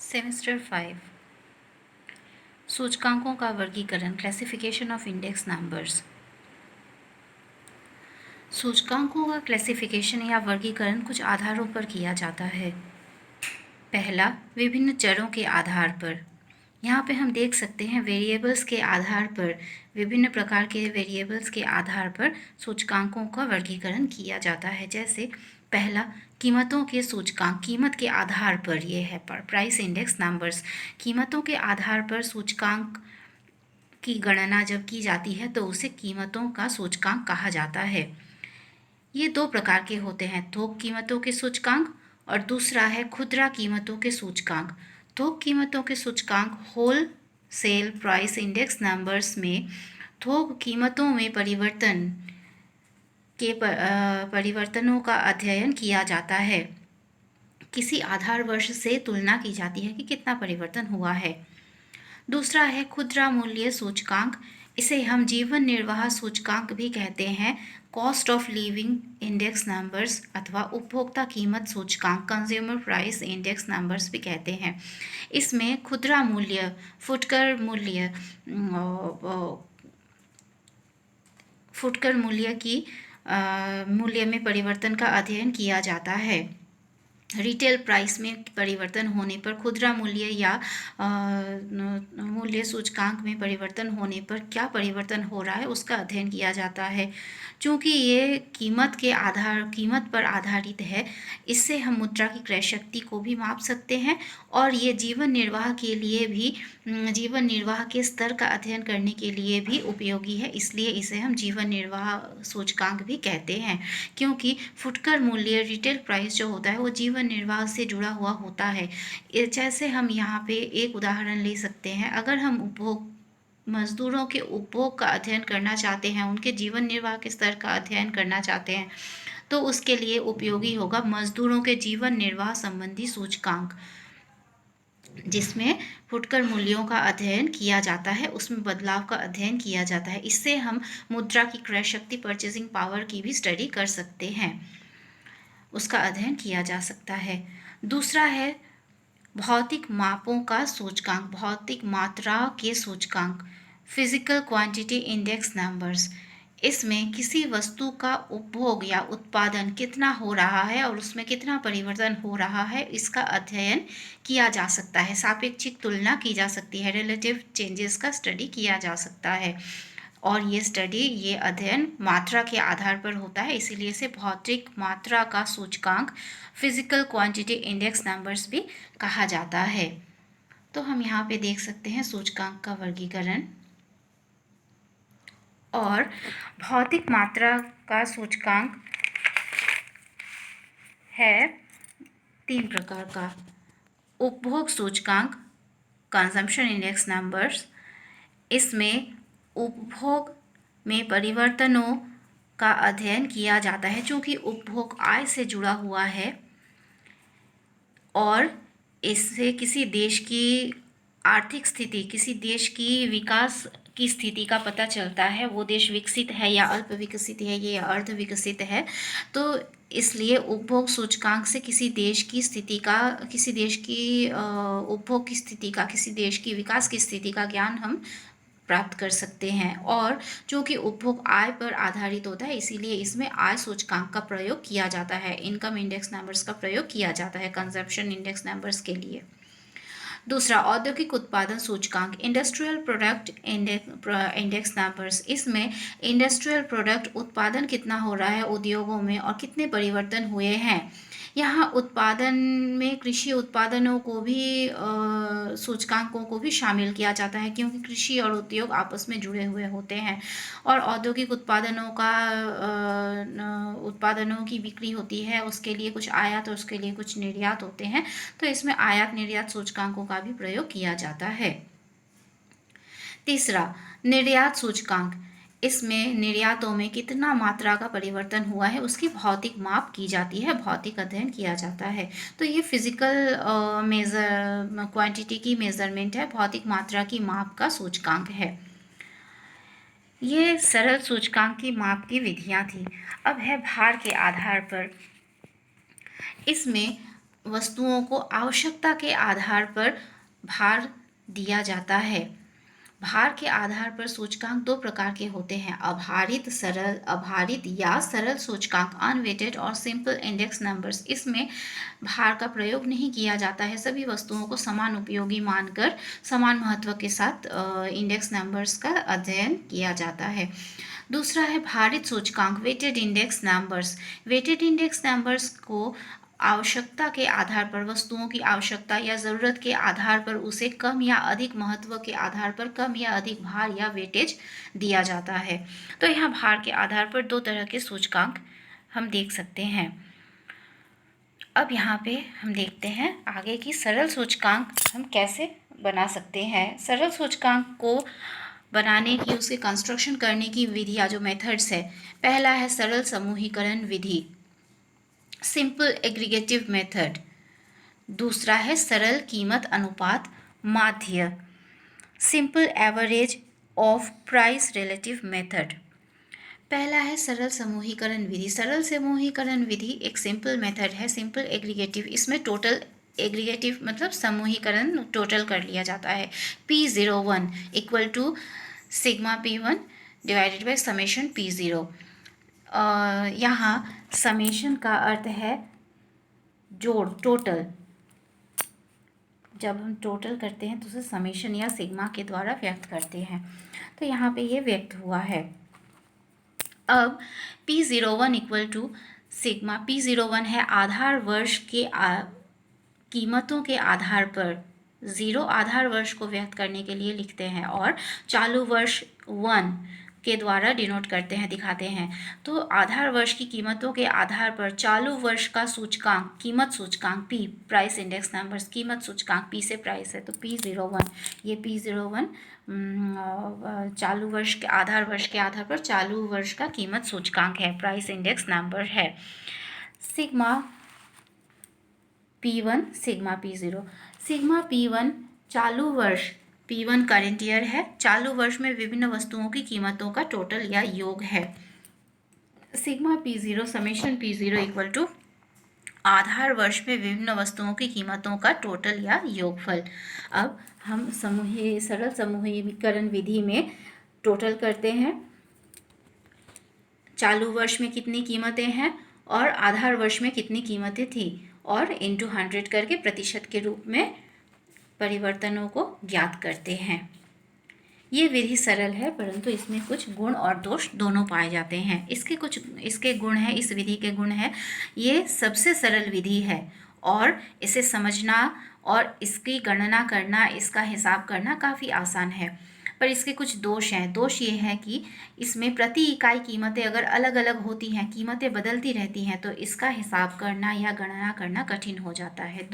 Semester 5 सूचकांकों का वर्गीकरण क्लासिफिकेशन ऑफ इंडेक्स नंबर्स। सूचकांकों का क्लासिफिकेशन या वर्गीकरण कुछ आधारों पर किया जाता है। पहला, विभिन्न चरों के आधार पर। यहाँ पे हम देख सकते हैं वेरिएबल्स के आधार पर, विभिन्न प्रकार के वेरिएबल्स के आधार पर सूचकांकों का वर्गीकरण किया जाता है। जैसे पहला, कीमतों के सूचकांक, कीमत के आधार पर ये है प्राइस इंडेक्स नंबर्स। कीमतों के आधार पर सूचकांक की गणना जब की जाती है तो उसे कीमतों का सूचकांक कहा जाता है। ये दो प्रकार के होते हैं, थोक कीमतों के सूचकांक और दूसरा है खुदरा कीमतों के सूचकांक। थोक कीमतों के सूचकांक wholesale price index numbers में थोक कीमतों में परिवर्तन के परिवर्तनों का अध्ययन किया जाता है। किसी आधार वर्ष से तुलना की जाती है कि कितना परिवर्तन हुआ है। दूसरा है खुदरा मूल्य सूचकांक, इसे हम जीवन निर्वाह सूचकांक भी कहते हैं। Cost of living index numbers अथवा उपभोक्ता कीमत सूचकांक, कंज्यूमर प्राइस इंडेक्स नंबर्स भी कहते हैं। इसमें खुदरा मूल्य, फुटकर मूल्य की मूल्य में परिवर्तन का अध्ययन किया जाता है। रिटेल प्राइस में परिवर्तन होने पर, खुदरा मूल्य या मूल्य सूचकांक में परिवर्तन होने पर क्या परिवर्तन हो रहा है उसका अध्ययन किया जाता है। चूँकि ये कीमत पर आधारित है, इससे हम मुद्रा की क्रय शक्ति को भी माप सकते हैं और ये जीवन निर्वाह के स्तर का अध्ययन करने के लिए भी उपयोगी है। इसलिए इसे हम जीवन निर्वाह सूचकांक भी कहते हैं, क्योंकि फुटकर मूल्य, रिटेल प्राइस जो होता है वो जीवन निर्वाह से जुड़ा हुआ होता है। जैसे हम यहाँ पे एक उदाहरण ले सकते हैं, अगर हम मजदूरों के उपभोग का अध्ययन करना चाहते हैं, उनके जीवन निर्वाह के स्तर का अध्ययन करना चाहते हैं, तो उसके लिए उपयोगी होगा मजदूरों के जीवन निर्वाह संबंधी सूचकांक, जिसमें फुटकर मूल्यों का अध्ययन किया जाता है, उसमें बदलाव का अध्ययन किया जाता है। इससे हम मुद्रा की क्रय शक्ति, परचेजिंग पावर की भी स्टडी कर सकते हैं, उसका अध्ययन किया जा सकता है। दूसरा है भौतिक मापों का सूचकांक, भौतिक मात्रा के सूचकांक, फिजिकल क्वांटिटी इंडेक्स नंबर्स। इसमें किसी वस्तु का उपभोग या उत्पादन कितना हो रहा है और उसमें कितना परिवर्तन हो रहा है, इसका अध्ययन किया जा सकता है। सापेक्षिक तुलना की जा सकती है, रिलेटिव चेंजेस का स्टडी किया जा सकता है। और ये अध्ययन मात्रा के आधार पर होता है, इसीलिए इसे भौतिक मात्रा का सूचकांक, फिजिकल क्वांटिटी इंडेक्स नंबर्स भी कहा जाता है। तो हम यहाँ पे देख सकते हैं सूचकांक का वर्गीकरण। और भौतिक मात्रा का सूचकांक है 3 प्रकार का। उपभोग सूचकांक, कंजम्पशन इंडेक्स नंबर्स, इसमें उपभोग में परिवर्तनों का अध्ययन किया जाता है, चूँकि उपभोग आय से जुड़ा हुआ है और इससे किसी देश की आर्थिक स्थिति, किसी देश की विकास की स्थिति का पता चलता है, वो देश विकसित है या अल्प विकसित है या अर्ध विकसित है। तो इसलिए उपभोग सूचकांक से किसी देश की स्थिति का, किसी देश की उपभोग की स्थिति का, किसी देश की विकास की स्थिति का ज्ञान हम प्राप्त कर सकते हैं। और चूँकि उपभोग आय पर आधारित होता है, इसीलिए इसमें आय सूचकांक का प्रयोग किया जाता है, इनकम इंडेक्स नंबर्स का प्रयोग किया जाता है कंजप्शन इंडेक्स नंबर्स के लिए। दूसरा, औद्योगिक उत्पादन सूचकांक, इंडस्ट्रियल प्रोडक्ट इंडेक्स नंबर्स। इसमें इंडस्ट्रियल प्रोडक्ट उत्पादन कितना हो रहा है उद्योगों में और कितने परिवर्तन हुए हैं। यहाँ उत्पादन में कृषि उत्पादनों को भी सूचकांकों को भी शामिल किया जाता है, क्योंकि कृषि और उद्योग आपस में जुड़े हुए होते हैं और औद्योगिक उत्पादनों की बिक्री होती है, उसके लिए कुछ आयात और उसके लिए कुछ निर्यात होते हैं, तो इसमें आयात निर्यात सूचकांकों का भी प्रयोग किया जाता है। तीसरा, निर्यात सूचकांक, इसमें निर्यातों में कितना मात्रा का परिवर्तन हुआ है उसकी भौतिक माप की जाती है, भौतिक अध्ययन किया जाता है। तो ये फिजिकल क्वांटिटी की मेजरमेंट है, भौतिक मात्रा की माप का सूचकांक है। ये सरल सूचकांक की माप की विधियां थी। अब है भार के आधार पर। इसमें वस्तुओं को आवश्यकता के आधार पर भार दिया जाता है। भार के आधार पर सूचकांक दो प्रकार के होते हैं, आभारित या सरल सूचकांक, अनवेटेड और सिंपल इंडेक्स नंबर्स। इसमें भार का प्रयोग नहीं किया जाता है, सभी वस्तुओं को समान उपयोगी मानकर समान महत्व के साथ इंडेक्स नंबर्स का अध्ययन किया जाता है। दूसरा है भारित सूचकांक, weighted index numbers. Weighted index numbers को आवश्यकता के आधार पर, वस्तुओं की आवश्यकता या ज़रूरत के आधार पर उसे कम या अधिक महत्व के आधार पर कम या अधिक भार या वेटेज दिया जाता है। तो यहाँ भार के आधार पर दो तरह के सूचकांक हम देख सकते हैं। अब यहाँ पे हम देखते हैं आगे की सरल सूचकांक हम कैसे बना सकते हैं। सरल सूचकांक को बनाने की, उसके कंस्ट्रक्शन करने की विधियाँ जो मेथड्स है, पहला है सरल समूहीकरण विधि, सिंपल एग्रीगेटिव मेथड। दूसरा है सरल कीमत अनुपात माध्य, simple average of price relative method. पहला है सरल समूहीकरण विधि। सरल समूहीकरण विधि एक सिंपल मेथड है, सिंपल एग्रीगेटिव। इसमें टोटल एग्रीगेटिव मतलब समूहीकरण टोटल कर लिया जाता है। P01 equal to sigma P1 divided by summation P0। यहाँ समेशन का अर्थ है जोड़, टोटल। जब हम टोटल करते हैं तो उसे समेशन या सिग्मा के द्वारा व्यक्त करते हैं। तो यहाँ पे ये व्यक्त हुआ है। अब P01 equal to sigma, P01 है आधार वर्ष के कीमतों के आधार पर, 0 आधार वर्ष को व्यक्त करने के लिए लिखते हैं और चालू वर्ष 1 के द्वारा डिनोट करते हैं, दिखाते हैं। तो आधार वर्ष की कीमतों के आधार पर चालू वर्ष का सूचकांक, कीमत सूचकांक P, प्राइस इंडेक्स नंबर्स, कीमत सूचकांक P से प्राइस है तो P01, ये P01 चालू वर्ष के आधार पर चालू वर्ष का कीमत सूचकांक है, प्राइस इंडेक्स नंबर है। Sigma P1 sigma P0। Sigma P1 चालू वर्ष, P1 करेंट ईयर है, चालू वर्ष में विभिन्न वस्तुओं की कीमतों का टोटल या योग है। Sigma P0 summation P0 equal to आधार वर्ष में विभिन्न वस्तुओं की कीमतों का टोटल या योगफल। अब हम सरल समूहीकरण विधि में टोटल करते हैं, चालू वर्ष में कितनी कीमतें हैं और आधार वर्ष में कितनी कीमतें थी, और इंटू 100 करके प्रतिशत के रूप में परिवर्तनों को ज्ञात करते हैं। ये विधि सरल है परंतु इसमें कुछ गुण और दोष दोनों पाए जाते हैं। इसके गुण हैं, इस विधि के गुण हैं, ये सबसे सरल विधि है और इसे समझना और इसकी गणना करना, इसका हिसाब करना काफ़ी आसान है। पर इसके कुछ दोष हैं। दोष ये है कि इसमें प्रति इकाई कीमतें अगर अलग अलग होती हैं, कीमतें बदलती रहती हैं, तो इसका हिसाब करना या गणना करना कठिन हो जाता है।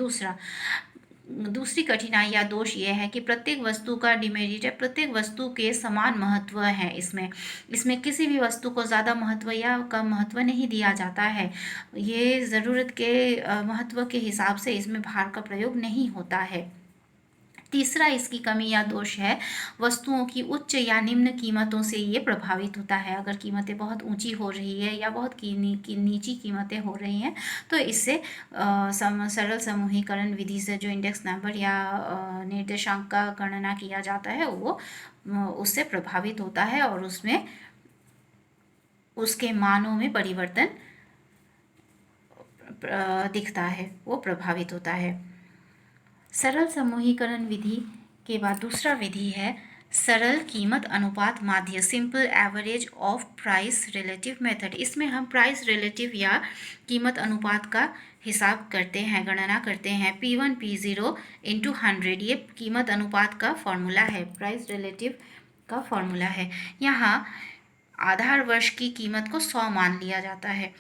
दूसरी कठिनाई या दोष ये है कि प्रत्येक वस्तु का डिमेरिट है, प्रत्येक वस्तु के समान महत्व है। इसमें किसी भी वस्तु को ज़्यादा महत्व या कम महत्व नहीं दिया जाता है। ये ज़रूरत के महत्व के हिसाब से इसमें भार का प्रयोग नहीं होता है। तीसरा इसकी कमी या दोष है, वस्तुओं की उच्च या निम्न कीमतों से ये प्रभावित होता है। अगर कीमतें बहुत ऊंची हो रही है या बहुत नीची कीमतें हो रही हैं तो इससे सरल समूहीकरण विधि से जो इंडेक्स नंबर या निर्देशांक का गणना किया जाता है वो उससे प्रभावित होता है और उसमें उसके मानों में परिवर्तन दिखता है, वो प्रभावित होता है। सरल समूहीकरण विधि के बाद दूसरा विधि है सरल कीमत अनुपात माध्य, simple average of price relative method. इसमें हम प्राइस रिलेटिव या कीमत अनुपात का हिसाब करते हैं, गणना करते हैं। P1 P0 इंटू 100 ये कीमत अनुपात का फॉर्मूला है, प्राइस रिलेटिव का फॉर्मूला है। यहाँ आधार वर्ष की कीमत को 100 मान लिया जाता है।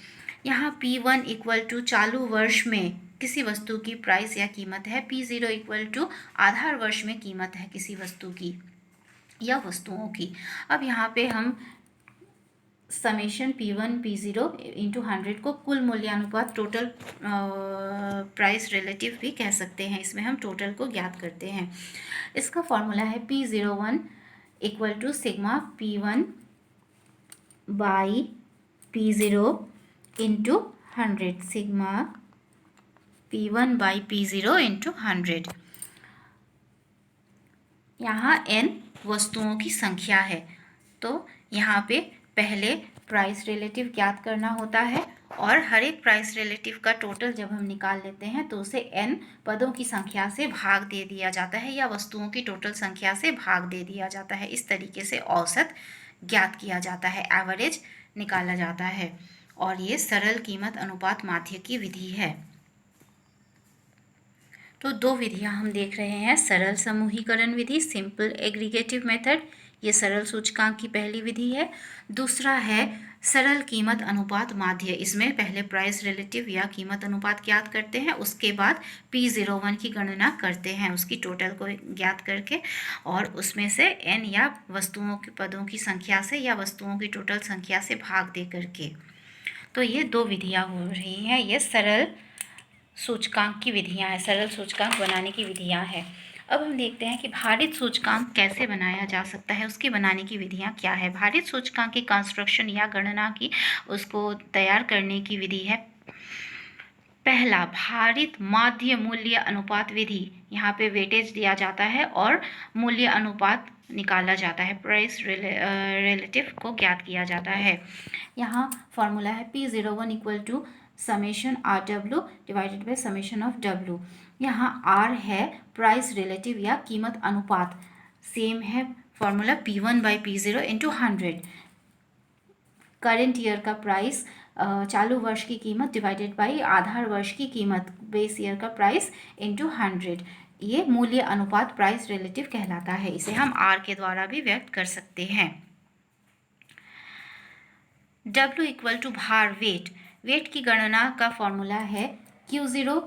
यहाँ P1 इक्वल टू चालू वर्ष में किसी वस्तु की प्राइस या कीमत है, P0 इक्वल टू आधार वर्ष में कीमत है किसी वस्तु की या वस्तुओं की। अब यहाँ पे हम समेशन P1 P0 इंटू 100 को कुल मूल्यानुपात, टोटल प्राइस रिलेटिव भी कह सकते हैं। इसमें हम टोटल को ज्ञात करते हैं। इसका फॉर्मूला है P01 equal to sigma P1 by P0 into 100, sigma P1 by P0 into 100। यहाँ n वस्तुओं की संख्या है, तो यहाँ पे पहले प्राइस रिलेटिव ज्ञात करना होता है और हर एक प्राइस रिलेटिव का टोटल जब हम निकाल लेते हैं तो उसे n पदों की संख्या से भाग दे दिया जाता है या वस्तुओं की टोटल संख्या से भाग दे दिया जाता है। इस तरीके से औसत ज्ञात किया जाता है, एवरेज निकाला जाता है, और ये सरल कीमत अनुपात माध्य की विधि है। तो दो विधियां हम देख रहे हैं, सरल समूहीकरण विधि, सिंपल एग्रीगेटिव मेथड, ये सरल सूचकांक की पहली विधि है। दूसरा है सरल कीमत अनुपात माध्य। इसमें पहले प्राइस रिलेटिव या कीमत अनुपात ज्ञात करते हैं, उसके बाद P01 की गणना करते हैं उसकी टोटल को ज्ञात करके, और उसमें से n या वस्तुओं के पदों की संख्या से या वस्तुओं की टोटल संख्या से भाग दे करके। तो ये दो विधियां हो रही हैं, ये सरल सूचकांक की विधियां हैं, सरल सूचकांक बनाने की विधियां हैं। अब हम देखते हैं कि भारित सूचकांक कैसे बनाया जा सकता है, उसकी बनाने की विधियां क्या है। भारित सूचकांक की कंस्ट्रक्शन या गणना की, उसको तैयार करने की विधि है। पहला, भारित माध्य मूल्य अनुपात विधि। यहाँ पे वेटेज दिया जाता है और मूल्य अनुपात निकाला जाता है, प्राइस रिलेटिव को ज्ञात किया जाता है। यहाँ फॉर्मूला है P01 equal to summation RW divided by summation of W। यहाँ R है प्राइस रिलेटिव या कीमत अनुपात, सेम है formula P1 by P0 into 100। Current year का प्राइस, चालू वर्ष की कीमत डिवाइडेड बाई आधार वर्ष की कीमत, बेस ईयर का प्राइस इंटू 100। ये मूल्य अनुपात प्राइस रिलेटिव कहलाता है। इसे हम R के द्वारा भी व्यक्त कर सकते हैं। W इक्वल टू भार, वेट। वेट की गणना का फॉर्मूला है Q0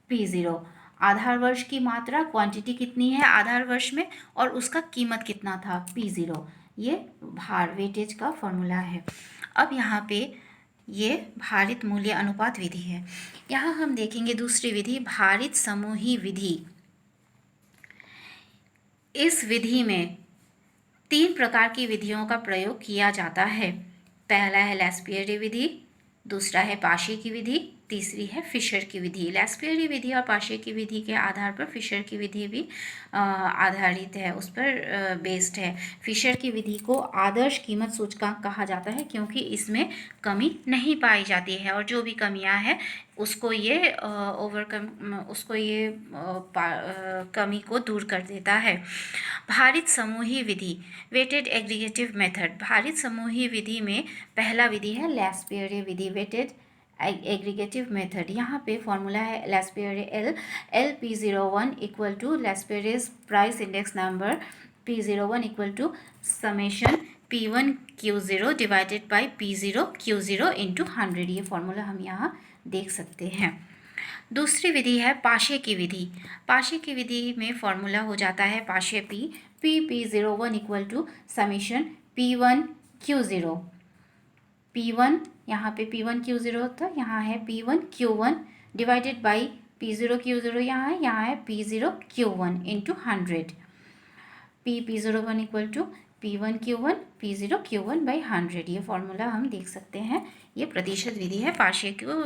P0। आधार वर्ष की मात्रा, क्वांटिटी कितनी है आधार वर्ष में, और उसका कीमत कितना था P0। ये भार, वेटेज का फॉर्मूला है। अब यहाँ पे ये भारित मूल्य अनुपात विधि है। यहाँ हम देखेंगे दूसरी विधि, भारित समूही विधि। इस विधि में 3 प्रकार की विधियों का प्रयोग किया जाता है। पहला है लैस्पिएरी विधि, दूसरा है पाशे की विधि, तीसरी है फिशर की विधि। लैस्पिएरी विधि और पाशे की विधि के आधार पर फिशर की विधि भी आधारित है, उस पर बेस्ड है। फिशर की विधि को आदर्श कीमत सूचकांक कहा जाता है क्योंकि इसमें कमी नहीं पाई जाती है, और जो भी कमियां हैं उसको ये कमी को दूर कर देता है। भारित समूही विधि, वेटेड एग्रीगेटिव मेथड। भारित समूही विधि में पहला विधि है लैस्पिएरी विधि, वेटेड एग्रीगेटिव मेथड। यहाँ पे फॉर्मूला है Laspeyres L P01 equal to Laspeyres price index number P01 equal to summation P1 Q0 divided by P0 Q0 into 100। ये फॉर्मूला हम यहाँ देख सकते हैं। दूसरी विधि है पाशे की विधि। पाशे की विधि में फॉर्मूला हो जाता है पाशे P01 equal to summation P1 Q0। P1 यहाँ पे P1 Q0 था, यहाँ है P1 Q1 divided by P0 Q0 यहाँ है P0 Q1 into 100। P01 equal to P1 Q1 P0 Q1 by 100। ये फॉर्मूला हम देख सकते हैं। ये प्रतिशत विधि है पाशे को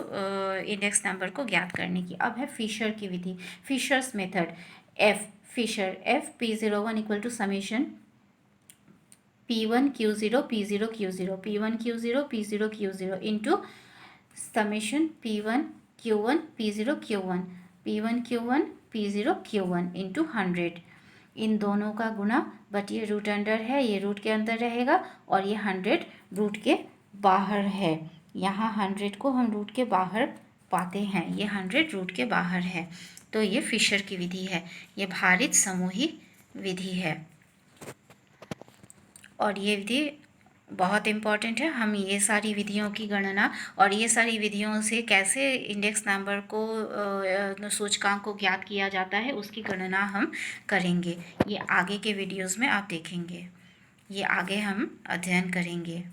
इंडेक्स नंबर को ज्ञात करने की। अब है फिशर की विधि, Fisher's method. F P01 equal to summation P1 Q0 P0 Q0 P1 Q0 P0 Q0 into summation P1 Q1 P0 Q1 P1 Q1 P0 Q1 into 100। इन दोनों का गुणा, बट ये रूट अंडर है, ये रूट के अंदर रहेगा, और ये 100 रूट के बाहर है। यहाँ 100 को हम रूट के बाहर पाते हैं, ये 100 रूट के बाहर है। तो ये फिशर की विधि है, ये भारित समूही विधि है, और ये विधि बहुत इम्पॉर्टेंट है। हम ये सारी विधियों की गणना और ये सारी विधियों से कैसे इंडेक्स नंबर को सूचकांक को ज्ञात किया जाता है उसकी गणना हम करेंगे। ये आगे के वीडियोस में आप देखेंगे, ये आगे हम अध्ययन करेंगे।